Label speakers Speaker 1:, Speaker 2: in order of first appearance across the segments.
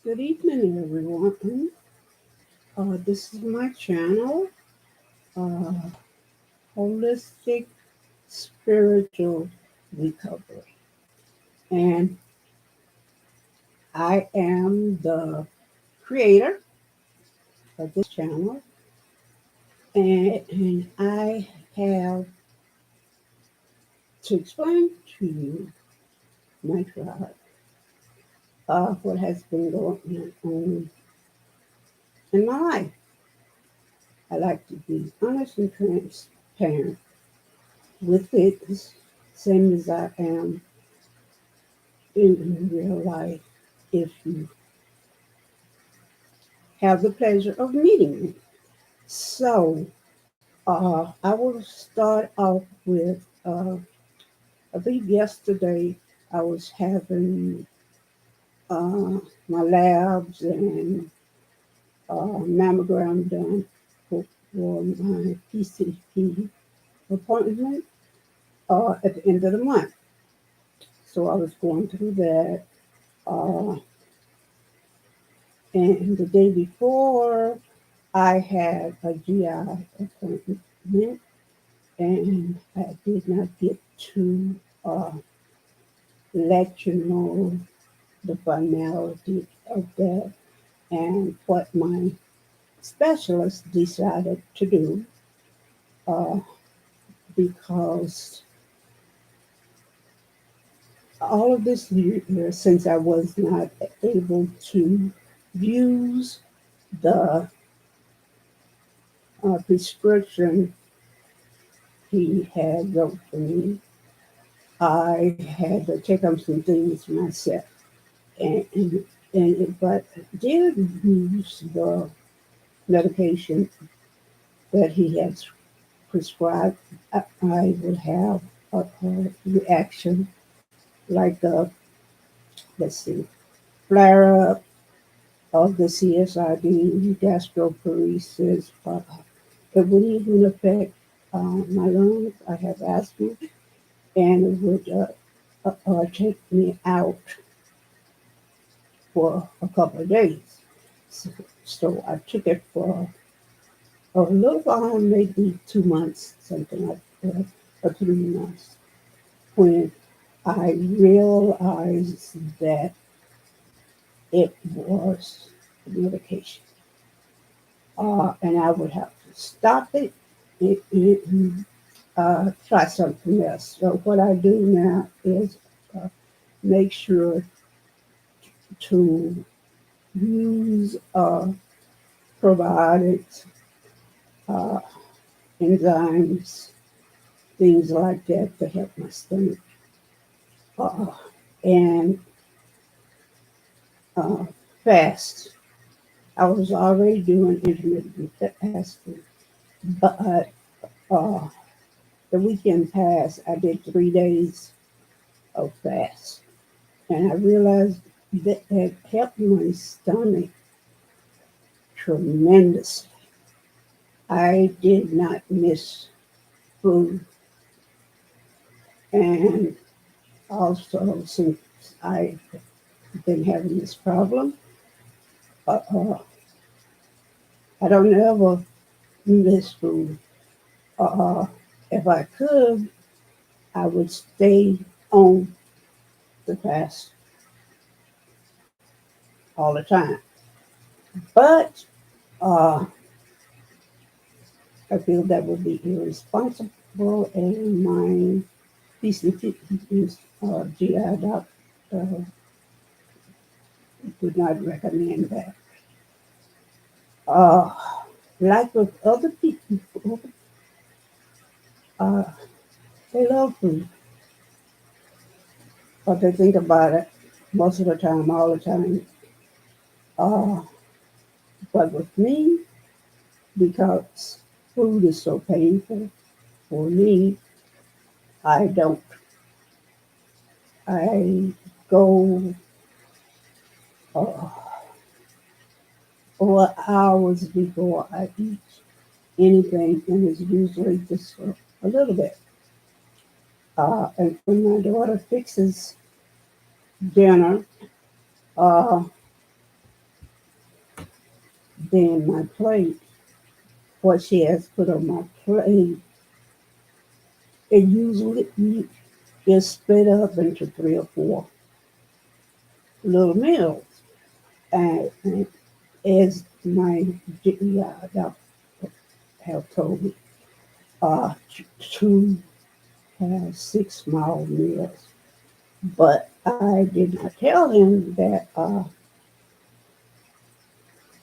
Speaker 1: Good evening, everyone. This is my channel, uh, Holistic Spiritual Recovery. And I am the creator of this channel. And I have to explain to you, my tribe, what has been going on in my life. I like to be honest and transparent with it, same as I am in real life if you have the pleasure of meeting me. So, I will start off with I believe yesterday I was having my labs and mammogram done for my PCP appointment at the end of the month. So I was going through that. Uh, and the day before, I had a GI appointment, and I did not get to uh, let you know the finality of that and what my specialist decided to do uh, because all of this year, since I was not able to use the prescription he had wrote for me, I had to take up some things myself. But did use the medication that he had prescribed, I would have a reaction like let's see, flare up of the CSID, gastroparesis. It would even affect my lungs. I have asthma, and it would take me out for a couple of days. So I took it for a little while, maybe 2 months, something like that, or 3 months, when I realized that it was medication. And I would have to stop it and try something else. So what I do now is uh, make sure to use probiotics, uh, enzymes, things like that to help my stomach. Uh, and uh, fast. I was already doing intermittent fasting, but uh, the weekend passed, I did 3 days of fast. And I realized that it helped my stomach tremendously. I did not miss food. And also, since I've been having this problem, uh, uh, I don't ever miss food. Uh, if I could, I would stay on the fast all the time. But uh, I feel that would be irresponsible, and my PCP GI doctor would not recommend that. Uh, like with other people, uh, they love food, but they think about it most of the time, all the time. Uh, but with me, because food is so painful for me, I don't. I go uh, 4 hours before I eat anything, and it's usually just a little bit. And when my daughter fixes dinner, uh, Then my plate, what she has put on my plate, it usually is split up into three or four little meals. And as my doctor have told me, to have six small meals. But I did not tell him that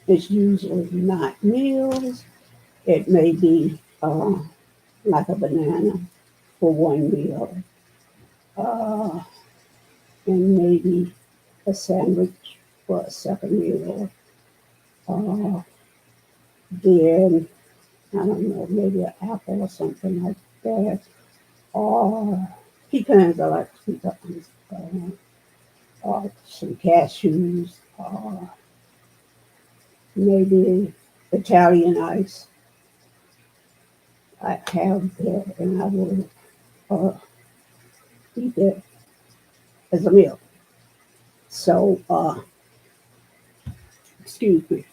Speaker 1: it's usually not meals. It may be like a banana for one meal, uh, and maybe a sandwich for a second meal. Uh, then, I don't know, maybe an apple or something like that. Or pecans, I like pecans. Or some cashews, or maybe Italian ice. I have that, and I will uh, eat that as a meal. So, excuse me.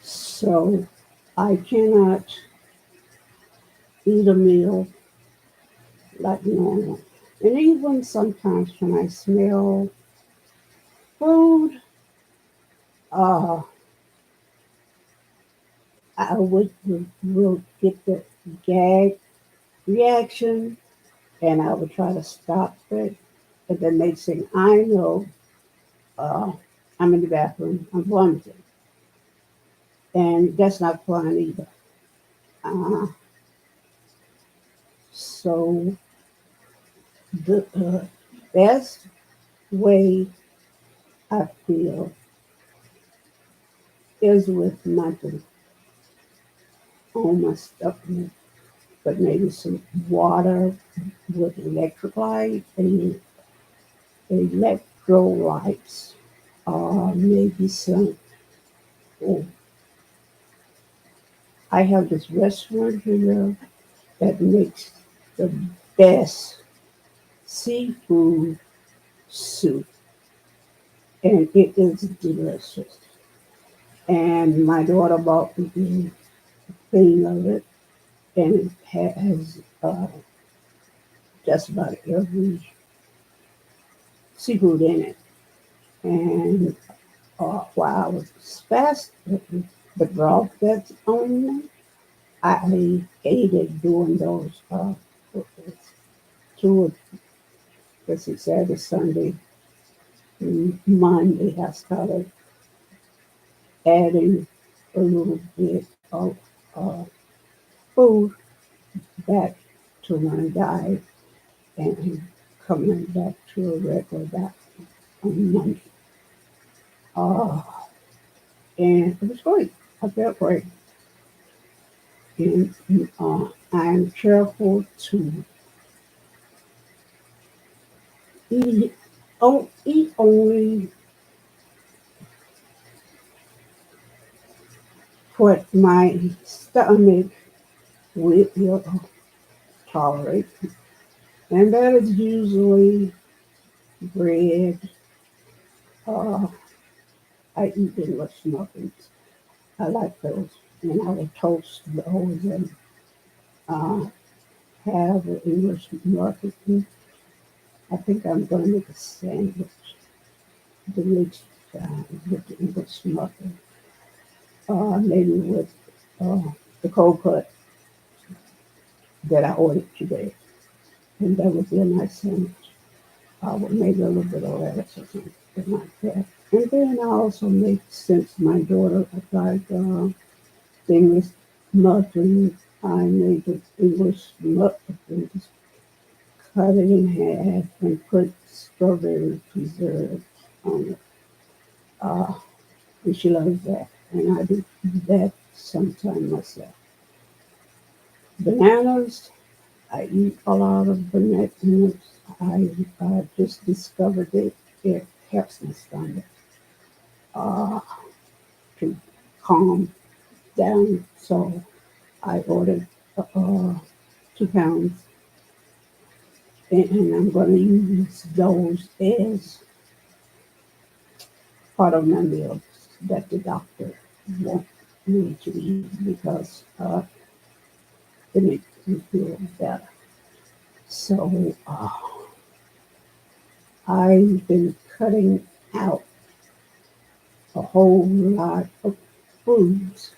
Speaker 1: So, I cannot eat a meal like normal. And even sometimes when I smell food, uh, I will get the gag reaction, and I would try to stop it. And the next thing I know, uh, I'm in the bathroom, I'm vomiting. And that's not fun either. Uh, so the best way I feel is with nothing on my stomach, but maybe some water with electrolyte and electrolytes, or maybe some. Oh, I have this restaurant here that makes the best seafood soup, and it is delicious. And my daughter bought me the thing of it, and it has just about every seafood in it. And while I was fasting, the broth that's on it, I ate it during those two, let's see, Saturday, Sunday, Monday. I started adding a little bit of uh, food back to my diet and coming back to a regular diet on Monday. Uh, and it was great. I felt great. And I'm careful to eat, eat only what my stomach will tolerate. And that is usually bread. Uh, I eat English muffins. I like those. And I will toast those and uh, have an English muffin. I think I'm going to make a sandwich the next time with the English muffin. Maybe with uh, the cold cut that I ordered today. And that would be a nice sandwich. With maybe a little bit of lettuce or something like that. And then I also make, since my daughter applied English muffin, I made the English muffin, just cut it in half and put strawberry preserve on it. Uh, and she loves that. And I do that sometime myself. Bananas, I eat a lot of bananas. I just discovered it helps my stomach uh, to calm down. So I ordered 2 pounds and I'm going to use those as part of my meals that the doctor wants me to eat because it makes me feel better. So I've been cutting out a whole lot of foods,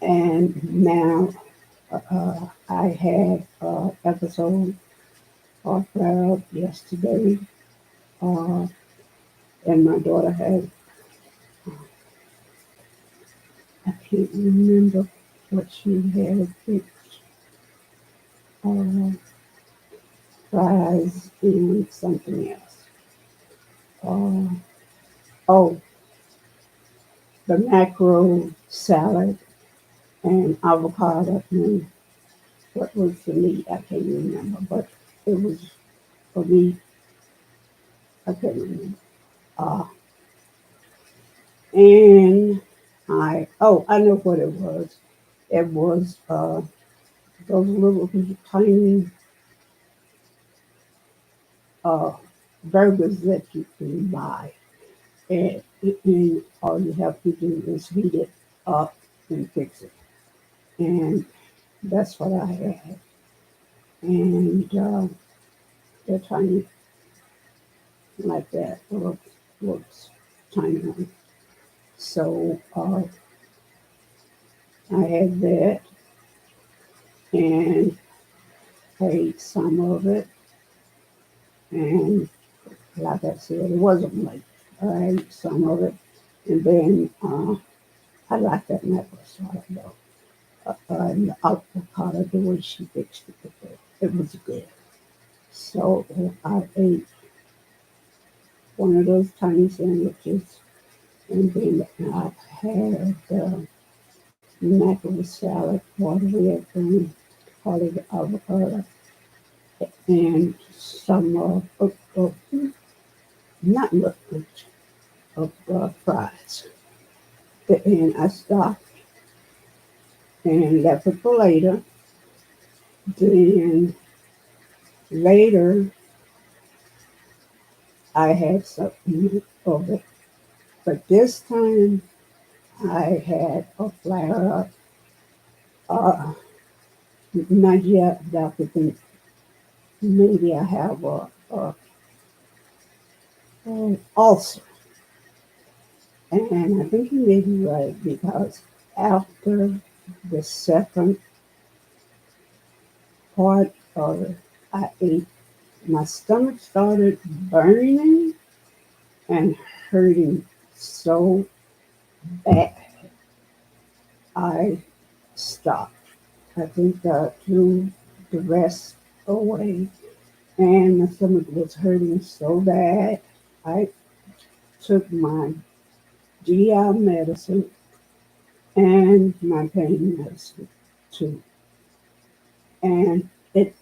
Speaker 1: and now I had an episode of flare up yesterday, uh, and my daughter had, I can't remember what she had. It's uh, fries and something else. Uh, oh, the macro salad and avocado. And what was the meat? I can't remember, but it was for me. I can't remember. Uh, and I know what it was. It was those little tiny uh, burgers that you can buy. And all you have to do is heat it up and fix it. And that's what I had. And they're tiny like that. Looks tiny. So I had that and I ate some of it. And like I said, it wasn't late. I ate some of it. And then I like that necklace right though. And the avocado, the way she fixed it was good. So I ate one of those tiny sandwiches, and then I had mackerel salad, part of it, and part of the avocado, and some not much of fries. And I stopped and left it for later. Then later, I had something of it, but this time I had a flare up. Uh, Not yet, Doctor. Think maybe I have an ulcer, and I think you may be right because after the second part of it, I ate, my stomach started burning and hurting so bad. I stopped. I think I threw the rest away, and my stomach was hurting so bad. I took my GI medicine and my pain medicine too. And it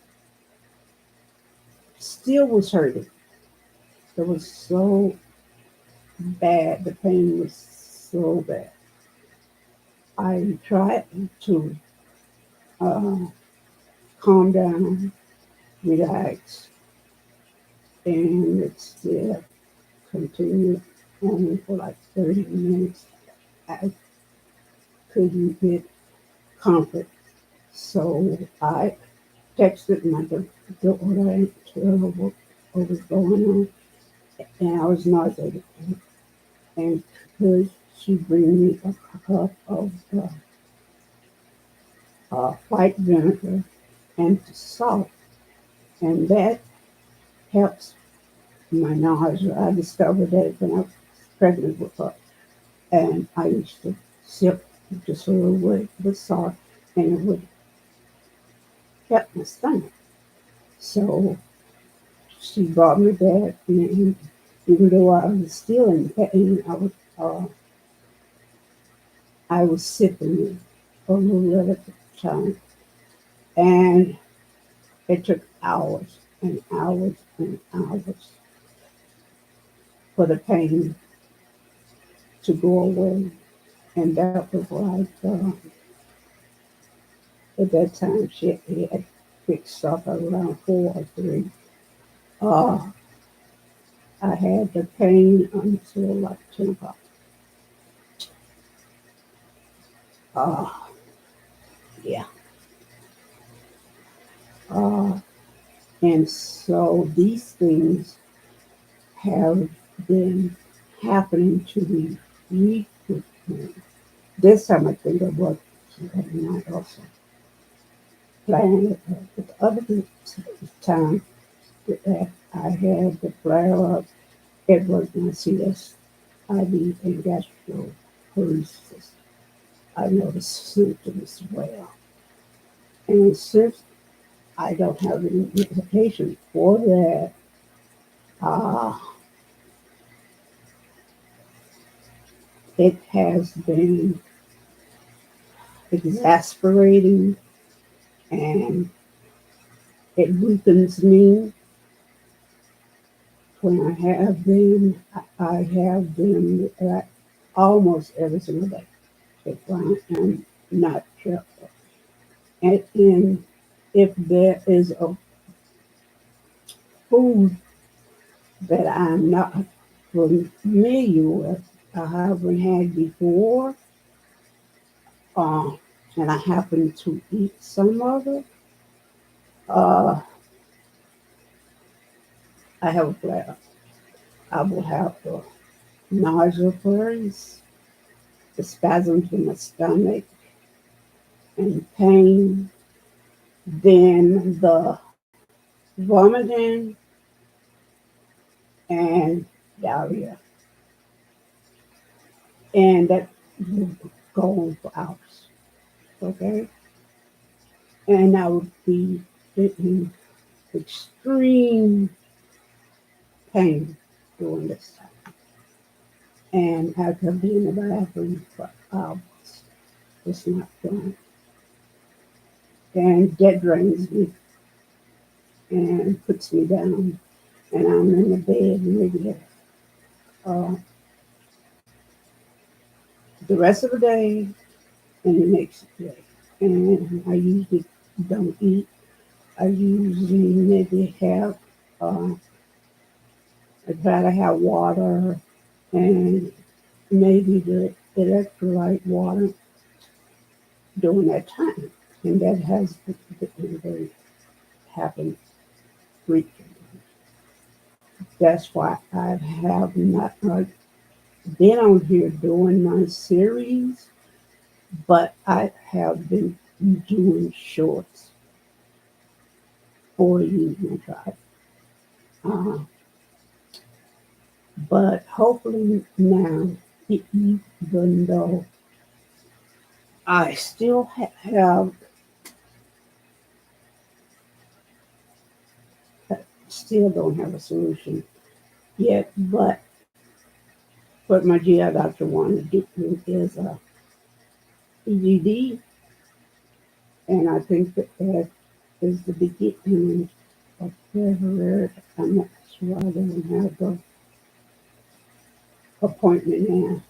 Speaker 1: still was hurting. It was so bad. The pain was so bad. I tried to uh, calm down, relax, and it still continued only for like 30 minutes. I couldn't get comfort. So I texted my daughter and told her what was going on, and I was nauseated. And could she bring me a cup of white vinegar and salt? And that helps my nausea. I discovered that when I was pregnant with her, and I used to sip just a little bit with salt, and it would help my stomach. So she brought me back, and even though I was still in pain, I was sipping it a little at a time. And it took hours and hours and hours for the pain to go away. And that was like, at that time, she had fixed up around 4 or 3. Uh, I had the pain until like 10 o'clock. Uh, yeah. Uh, and so these things have been happening to me frequently. This time I think I was every night also. Playing with the other time that I had the flare up, it was my CSID and gastroparesis. I noticed symptoms well. And since I don't have any medication for that, uh, it has been exasperating and it weakens me when I have them. I have them almost every single day if I am not careful. And if there is a food that I'm not familiar with, I haven't had before, uh, and I happen to eat some of it, uh, I have a flare. I will have the nausea flurries, the spasms in my stomach, and pain, then the vomiting and diarrhea. And that will go on for hours. Okay? And I would be in extreme pain during this time. And I could be in the bathroom for hours. It's not fun. And that drains me and puts me down. And I'm in the bed maybe uh, the rest of the day and the next day. And I usually don't eat. I usually maybe have, uh, I try to have water and maybe the electrolyte water during that time. And that has been happened frequently. That's why I have not been on here doing my series, but I have been doing shorts for you, my tribe. Uh, but hopefully now, even though I still have, still don't have a solution yet, but what my GI doctor wanted to do is a EGD, and I think that is the beginning of February. I'm not sure I don't have the appointment now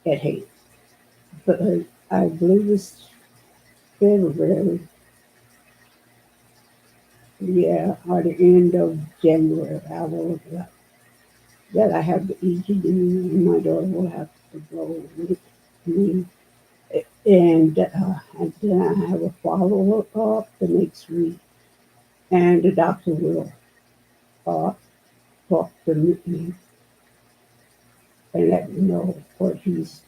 Speaker 1: at hand, but I believe it's February, yeah, or the end of January. I will look it up. That I have the EGD, and my daughter will have to go with me. And then I have a follow up the next week, and the doctor will uh, talk to me and let me know what he's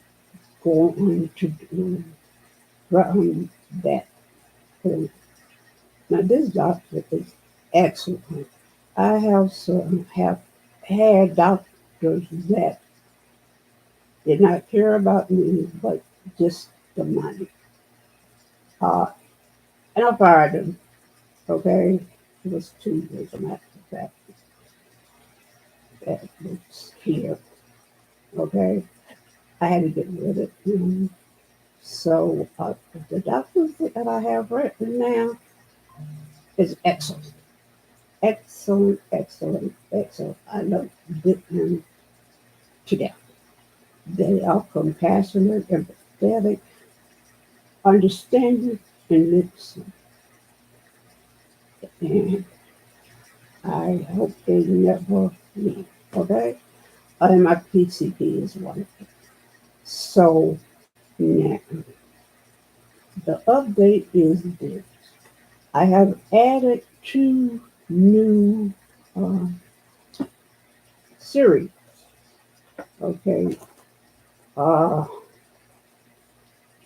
Speaker 1: going to do from that point. Now, this doctor is excellent. I have had doctors that did not care about me, but just the money. Uh, and I fired them. Okay, it was 2 years. A matter of fact, that was here. Okay, I had to get rid of him. So the doctors that I have right now is excellent, excellent, excellent, excellent. I love them to death. They are compassionate, empathetic, understanding, and listen. And I hope they never leave. Okay? And my PCP is one of them. So now the update is this. I have added two new uh, series. Okay. Uh,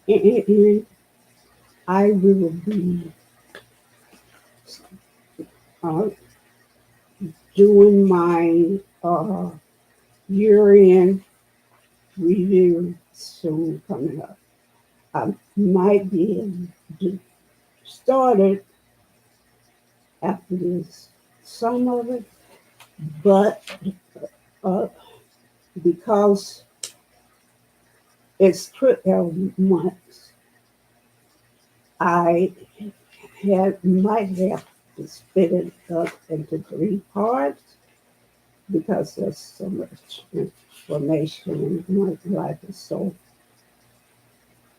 Speaker 1: and I will be uh, doing my year-end review soon coming up. I might be able to start it after this, some of it, but uh, because it's 12 months, I might have to split it up into three parts because there's so much information and my life is so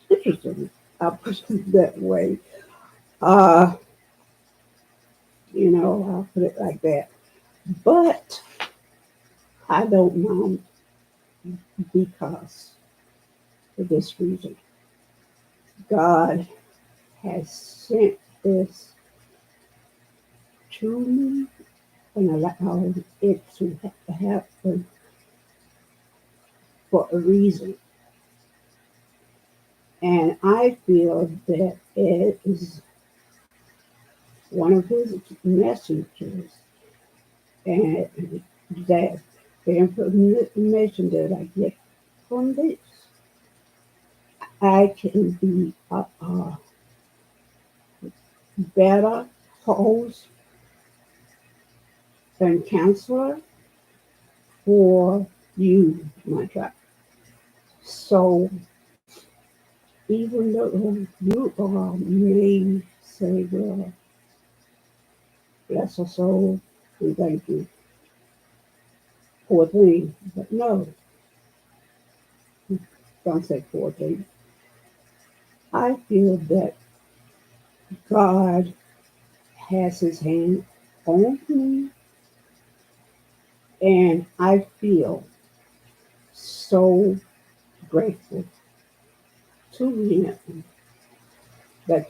Speaker 1: interesting. I'll put it that way. Uh, I'll put it like that. But I don't mind because for this reason. God has sent this to me and allowed it to happen for a reason. And I feel that it is one of his messengers and that the information that I get from this, I can be a better host and counselor for you, my child. So even though you may say, well, bless her soul, and thank you, poor thing. But no, don't say poor thing. I feel that God has his hand on me, and I feel so grateful to him that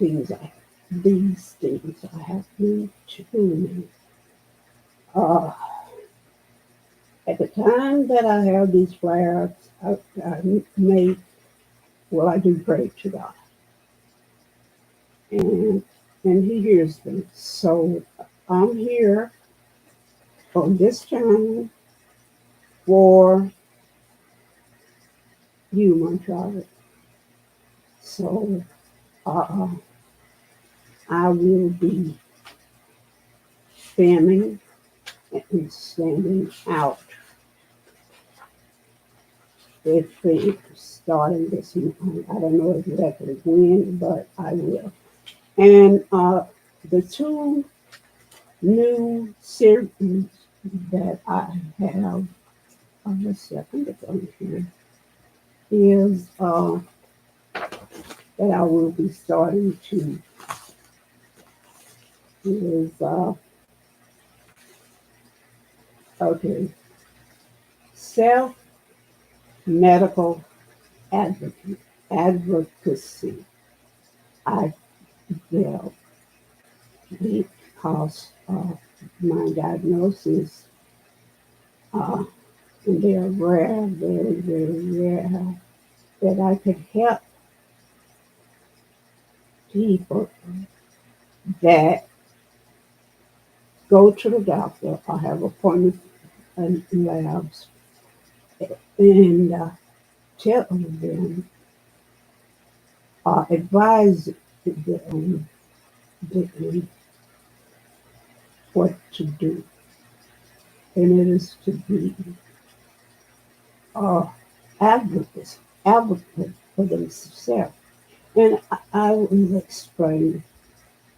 Speaker 1: these things are happening to me. Uh, at the time that I have these flare ups, I may, well, I do pray to God, and and He hears them. So I'm here on this channel for you, my child. So uh, I will be spamming and sending out if things starting this month. I don't know exactly when, but I will. And the two new series that I have on the second it's on here is that I will be starting to is okay, self medical advocacy. I feel because of my diagnosis, uh, and they are rare, very, very rare, that I could help people that go to the doctor or have appointments in labs and tell them, advise them what to do. And it is to be uh, advocates, advocate for themselves. And I will explain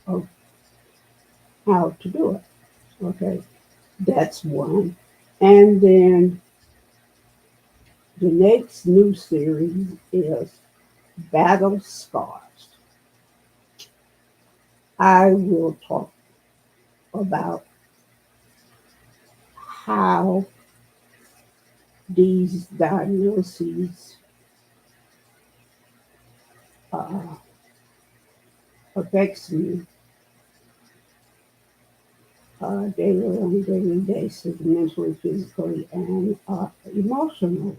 Speaker 1: of how to do it. Okay, that's one. And then the next new series is Battle Scars. I will talk about how these diagnoses uh, affects me daily on a daily basis, mentally, physically, and emotionally.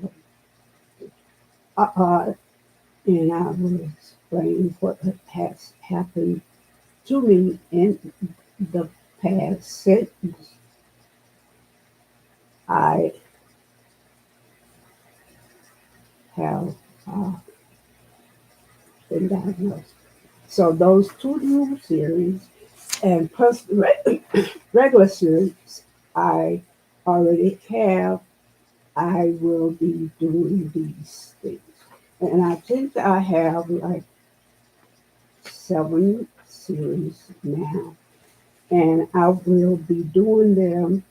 Speaker 1: Uh, uh, and I will explain what has happened to me in the past since I have uh, been diagnosed. So those two new series and plus regular series I already have, I will be doing these things. And I think I have like 7 series now. And I will be doing them.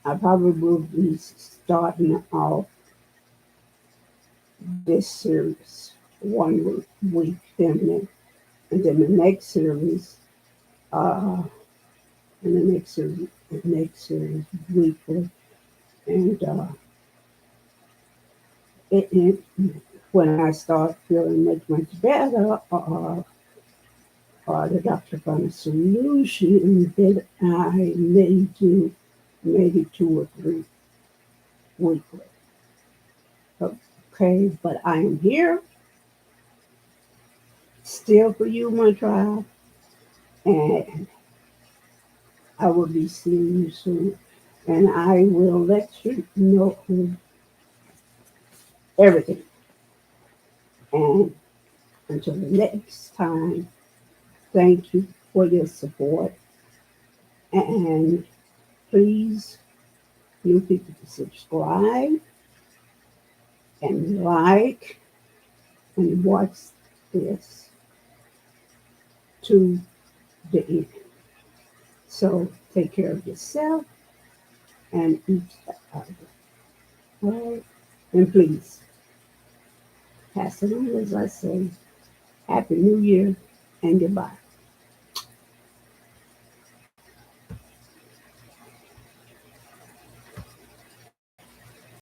Speaker 1: I probably will be starting off this series one week, and then the next series, uh, and the next series weekly. And it, when I start feeling much better, the doctor found a solution that I may do maybe 2 or 3 weekly. Okay, but I am here still for you, my tribe, and I will be seeing you soon. And I will let you know everything. And until the next time, thank you for your support. And please, new people, subscribe and like and watch this to the end. So take care of yourself and each other. All right? And please pass it on as I say, Happy New Year and goodbye.